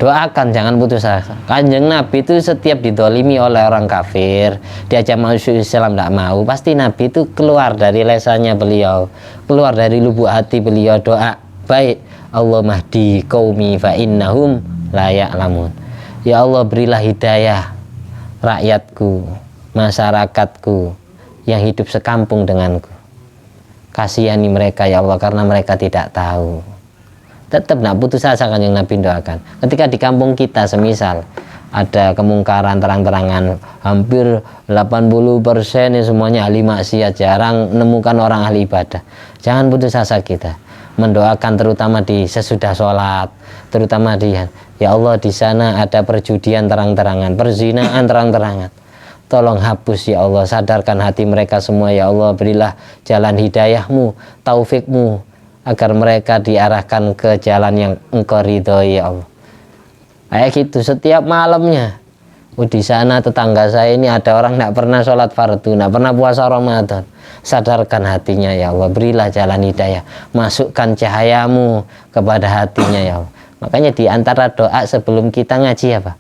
Doakan, jangan putus asa. Kanjeng Nabi itu setiap didolimi oleh orang kafir, diajak masuk Islam tidak mau, pasti Nabi itu keluar dari lesannya beliau, keluar dari lubuk hati beliau doa baik. Allah mahdi qaumi fa innahum la ya'lamun. Ya Allah, berilah hidayah rakyatku, masyarakatku yang hidup sekampung denganku. Kasihani mereka ya Allah, karena mereka tidak tahu. Tetap tidak putus asa kan yang Nabi doakan. Ketika di kampung kita semisal ada kemungkaran terang-terangan, hampir 80% ini semuanya ahli maksiat, jarang menemukan orang ahli ibadah. Jangan putus asa kita mendoakan, terutama di sesudah sholat, terutama di ya Allah, di sana ada perjudian terang-terangan, perzinaan terang-terangan. Tolong hapus ya Allah, sadarkan hati mereka semua ya Allah, berilah jalan hidayahmu, taufikmu, agar mereka diarahkan ke jalan yang engkau ridhoi ya Allah. Kayak gitu setiap malamnya. Di sana tetangga saya ini ada orang tidak pernah sholat fardu, tidak pernah puasa Ramadan. Sadarkan hatinya ya Allah, berilah jalan hidayah, masukkan cahayamu kepada hatinya ya Allah. Makanya di antara doa sebelum kita ngaji apa?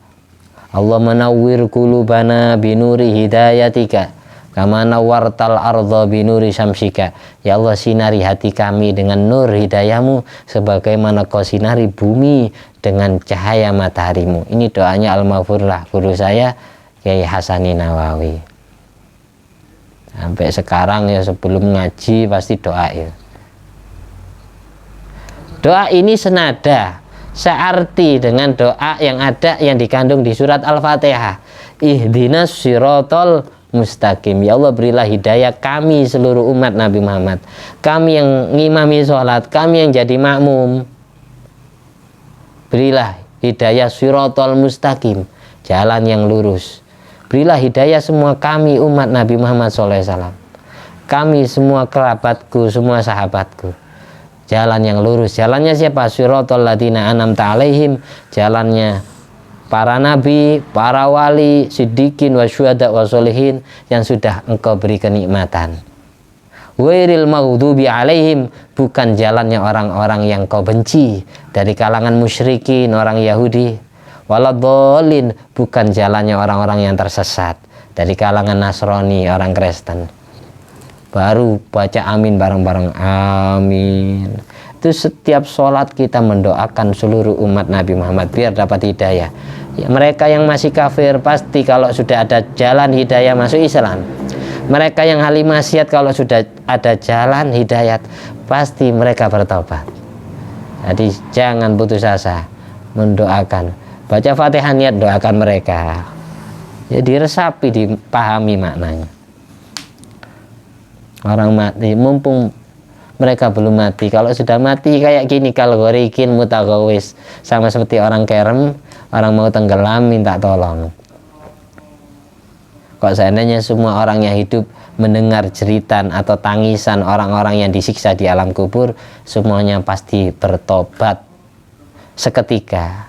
Allah menawwir qulubana binuri hidayatika kama nawwartal ardha binuri syamsika. Ya Allah, sinari hati kami dengan nur hidayahmu sebagaimana kau sinari bumi dengan cahaya mataharimu. Ini doanya Al-Maghfurlah guru saya Kiai Hasani Nawawi. Sampai sekarang ya sebelum ngaji pasti doa ya. Doa ini senada, searti dengan doa yang ada yang dikandung di surat Al-Fatihah. Ihdinas sirotol mustaqim. Ya Allah, berilah hidayah kami seluruh umat Nabi Muhammad, kami yang ngimami sholat, kami yang jadi makmum. Berilah hidayah sirotol mustaqim, jalan yang lurus. Berilah hidayah semua kami umat Nabi Muhammad SAW, kami semua kerabatku, semua sahabatku, jalan yang lurus. Jalannya siapa? Sirotol ladina an'amta alaihim, jalannya para nabi, para wali, siddiqin, wasyuhada, wasolehin yang sudah engkau beri kenikmatan. Wairil maghdubi alaihim, bukan jalannya orang-orang yang kau benci dari kalangan musyrikin, orang Yahudi. Waladhdallin, bukan jalannya orang-orang yang tersesat dari kalangan Nasrani, orang Kristen. Baru baca amin bareng-bareng, amin. Itu setiap sholat kita mendoakan seluruh umat Nabi Muhammad biar dapat hidayah. Ya, mereka yang masih kafir pasti kalau sudah ada jalan hidayah masuk Islam. Mereka yang ahli maksiat kalau sudah ada jalan hidayat pasti mereka bertobat. Jadi jangan putus asa mendoakan Baca Fatihah niat doakan mereka. Ya diresapi, dipahami maknanya. Orang mati, mumpung mereka belum mati. Kalau sudah mati kayak gini, kalau gorikin mutagawis, sama seperti orang kerem, orang mau tenggelam minta tolong. Kok seandainya semua orang yang hidup mendengar jeritan atau tangisan orang-orang yang disiksa di alam kubur, semuanya pasti bertobat seketika.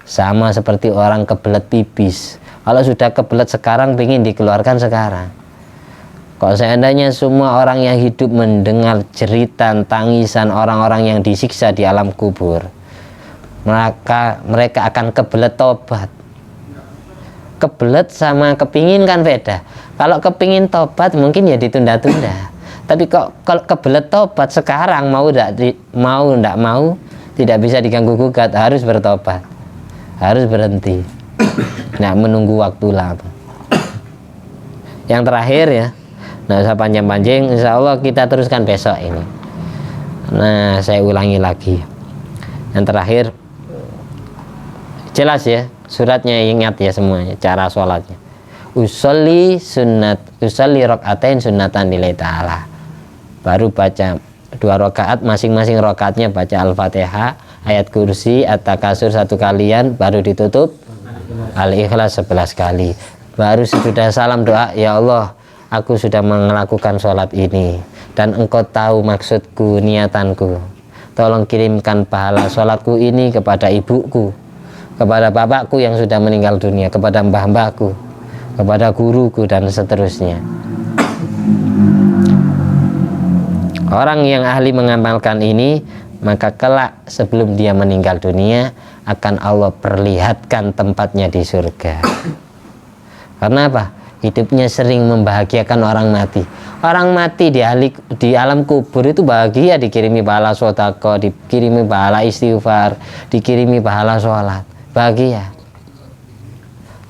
Sama seperti orang kebelet pipis, kalau sudah kebelet sekarang ingin dikeluarkan sekarang. Kok seandainya semua orang yang hidup mendengar jeritan tangisan orang-orang yang disiksa di alam kubur, maka mereka akan kebelet tobat. Kebelet sama kepingin kan beda. Kalau kepingin tobat mungkin ya ditunda-tunda. Tapi kok kalau kebelet tobat sekarang, mau ndak mau tidak bisa diganggu gugat, harus bertobat, harus berhenti, nggak menunggu waktu lama. Yang terakhir ya, nggak usah panjang-panjang, insya Allah kita teruskan besok ini. Nah, saya ulangi lagi. Yang terakhir, jelas ya, suratnya ingat ya semuanya, cara sholatnya. Usolli rokaatain sunnatan lillahi ta'ala. Baru baca 2 rakaat, masing-masing rakaatnya baca Al-Fatihah, ayat kursi, at-takasur 1 kalian, baru ditutup Al-Ikhlas 11 kali. Baru sesudah salam doa, ya Allah, aku sudah melakukan sholat ini dan Engkau tahu maksudku, niatanku. Tolong kirimkan pahala sholatku ini kepada ibuku, kepada bapakku yang sudah meninggal dunia, kepada mbah-mbahku, kepada guruku, dan seterusnya. Orang yang ahli mengamalkan ini, maka kelak sebelum dia meninggal dunia akan Allah perlihatkan tempatnya di surga. Karena apa? Hidupnya sering membahagiakan orang mati. Orang mati di alam kubur itu bahagia, dikirimi pahala sodako, dikirimi pahala istighfar, dikirimi pahala sholat, bahagia.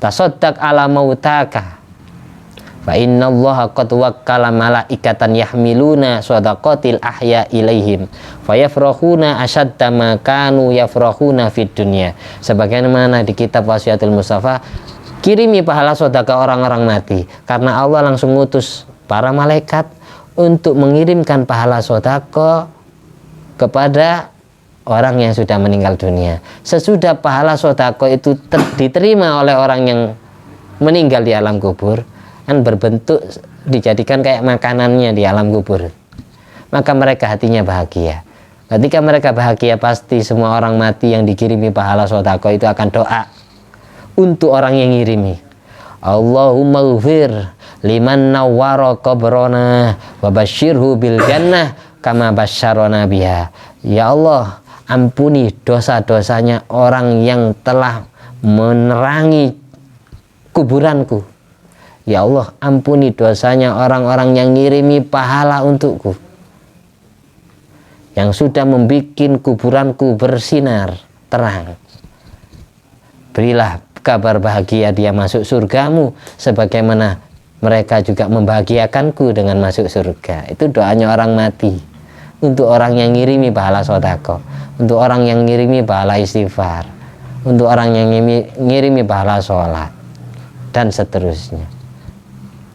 Tasoddaq ala mautaka fa innallaha qad wakkala malaikatan yahmiluna shadaqatil ahya ilaihim fayafrahuna asyadda ma kanu yafrahuna fid dunya. Sebagaimana di kitab Wasiatul Mustafa, kirimi pahala sedekah orang-orang mati, karena Allah langsung ngutus para malaikat untuk mengirimkan pahala sedekah kepada orang yang sudah meninggal dunia. Sesudah pahala sedekah itu diterima oleh orang yang meninggal di alam kubur, kan berbentuk dijadikan kayak makanannya di alam kubur, maka mereka hatinya bahagia. Ketika mereka bahagia, pasti semua orang mati yang dikirimi pahala sedekah itu akan doa untuk orang yang ngirimi. Allahumma ghfir liman nawwara qabrana wa basyirhu bil jannah kama basyarana biha. Ya Allah, ampuni dosa-dosanya orang yang telah menerangi kuburanku. Ya Allah, ampuni dosanya orang-orang yang ngirimi pahala untukku, yang sudah membuat kuburanku bersinar terang. Berilah kabar bahagia dia masuk surgamu, sebagaimana mereka juga membahagiakanku dengan masuk surga. Itu doanya orang mati untuk orang yang ngirimi pahala sedekah, untuk orang yang ngirimi pahala istighfar, untuk orang yang ngirimi pahala sholat, dan seterusnya.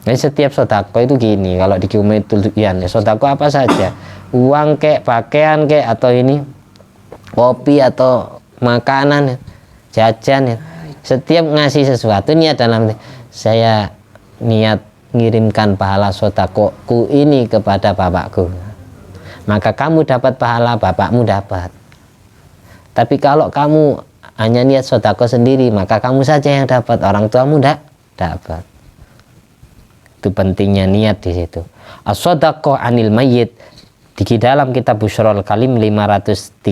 Jadi setiap sedekah itu gini, kalau di Kiumatul Tuyan, sedekah apa saja, uang kek, pakaian kek, atau ini kopi atau makanan, jajan ya. Setiap ngasih sesuatu niat dalam saya niat ngirimkan pahala sedekahku ini kepada bapakku, maka kamu dapat pahala, bapakmu dapat. Tapi kalau kamu hanya niat sedekah sendiri, maka kamu saja yang dapat, orang tuamu tidak dapat. Itu pentingnya niat di situ. As-shadaqah anil mayyit, di dalam kitab Busyrul Kalim 513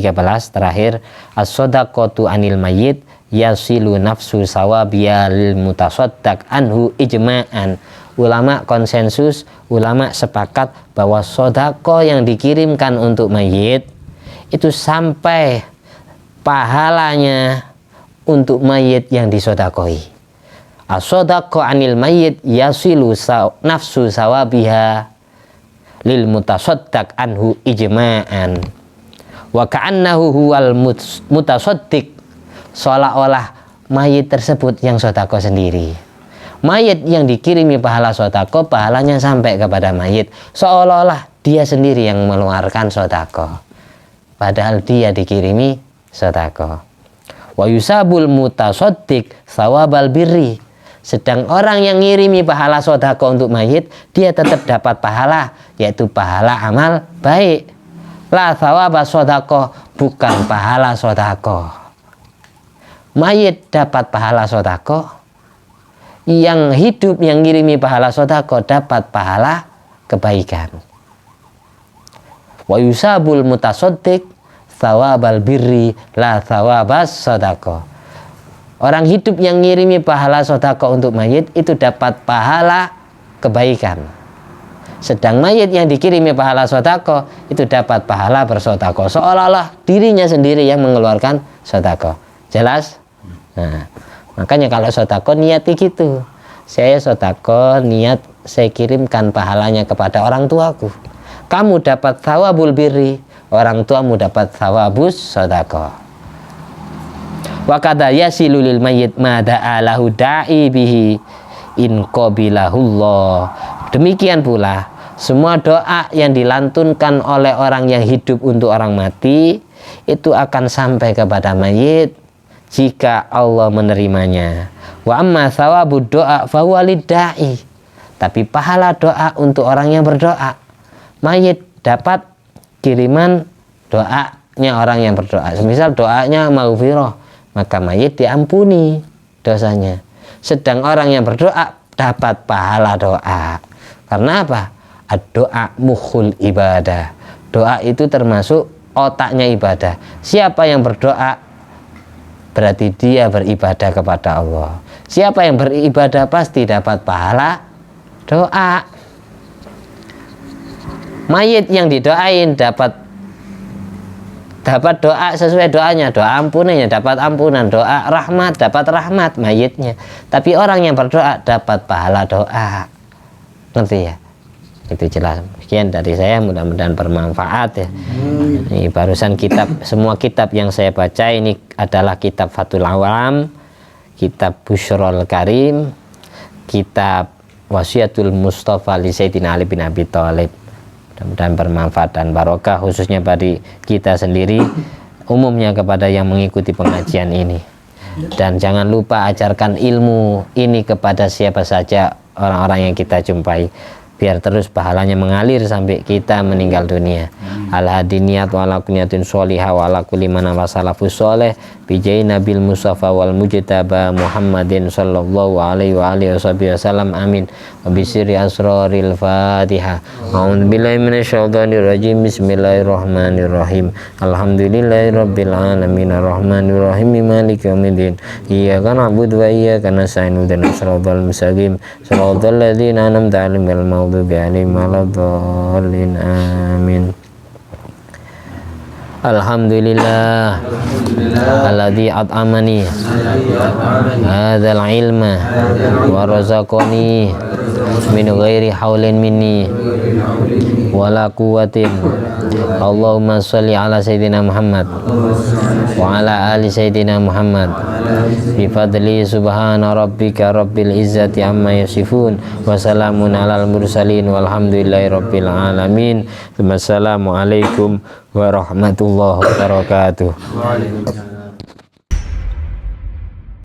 terakhir, as-shadaqatu anil mayyit yasilu nafsu sawabiya lil mutasaddaq anhu ijma'an. Ulama konsensus, ulama sepakat bahwa sedekah yang dikirimkan untuk mayit itu sampai pahalanya untuk mayit yang disedekahi. As-shadaqah anil mayyit yasilu nafsu sawabiha lil mutasaddaq anhu ijma'an wa ka'annahu huwal mutasaddiq, seolah-olah mayit tersebut yang sodako sendiri. Mayit yang dikirimi pahala sodako, pahalanya sampai kepada mayit, seolah-olah dia sendiri yang mengeluarkan sodako, padahal dia dikirimi sodako. Wa yusabul mutasaddiq thawabal birri. Sedang orang yang ngirimi pahala sodako untuk mayit, dia tetap dapat pahala, yaitu pahala amal baik. La thawaba sodako, bukan pahala sodako. Mayit dapat pahala sodako, yang hidup yang ngirimi pahala sodako dapat pahala kebaikan. Wa yusabul mutasaddiq thawabal birri la thawabas sodako. Orang hidup yang ngirimi pahala sodako untuk mayit itu dapat pahala kebaikan. Sedang mayit yang dikirimi pahala sodako itu dapat pahala bersodako, seolah-olah dirinya sendiri yang mengeluarkan sodako. Jelas? Nah, makanya kalau sodako niati gitu. Saya sodako niat saya kirimkan pahalanya kepada orang tuaku. Kamu dapat thawabul birri, orang tuamu dapat thawabus sodako. Wa kada yasilu lil mayyit ma da'alahu da'i bihi in qabilahullah. Demikian pula semua doa yang dilantunkan oleh orang yang hidup untuk orang mati itu akan sampai kepada mayit jika Allah menerimanya. Wa amma thawabud doa fahuwa lid-da'i. Tapi pahala doa untuk orang yang berdoa, mayit dapat kiriman doanya orang yang berdoa. Semisal doanya maghfirah, maka mayit diampuni dosanya. Sedang orang yang berdoa dapat pahala doa. Karena apa? Doa mukhul ibadah. Doa itu termasuk otaknya ibadah. Siapa yang berdoa berarti dia beribadah kepada Allah. Siapa yang beribadah pasti dapat pahala doa. Mayit yang didoain dapat doa sesuai doanya, doa ampunannya dapat ampunan, doa rahmat dapat rahmat mayitnya. Tapi orang yang berdoa dapat pahala doa. Ngerti ya? Itu jelas. Sekian dari saya, mudah-mudahan bermanfaat ya. Ini barusan kitab, semua kitab yang saya baca ini adalah kitab Fathul Awam, kitab Busyrul Karim, kitab Wasiatul Mustafa li Sayyidina Ali bin Abi Thalib. Mudah-mudahan bermanfaat dan barokah, khususnya bagi kita sendiri, umumnya kepada yang mengikuti pengajian ini. Dan jangan lupa ajarkan ilmu ini kepada siapa saja orang-orang yang kita jumpai, biar terus pahalanya mengalir sampai kita meninggal dunia. Al-hadiniyat wa ala kunyatin sholihah wa ala kulli man wasalafus sholih bijai nabil mustafa wal mujtaba Muhammadin sallallahu alaihi wa alihi wasallam. Amin. Wa bisiri asraril Fatihah. A'udzu billahi minasyaitonir rajim. Bismillahirrahmanirrahim. Alhamdulillahirabbil alamin arrahmanir rahim maliki yaumiddin. Iyyaka na'budu wa iyyaka nasta'in ihdinas siratal mustaqim siratal ladzina an'amta 'alaihim ghairil maghdubi 'alaihim waladdallin. Amin. Alhamdulillah alladzi at'amani hadzal ilma wa razaqani min ghairi haulin minni wala quwwatin. Allahumma sholli ala sayyidina Muhammad wa ala ali sayyidina Muhammad bi fadli subhana rabbika rabbil izzati amma yasifun wa salamun alal mursalin walhamdulillahi rabbil alamin. Wassalamualaikum warahmatullahi wabarakatuh.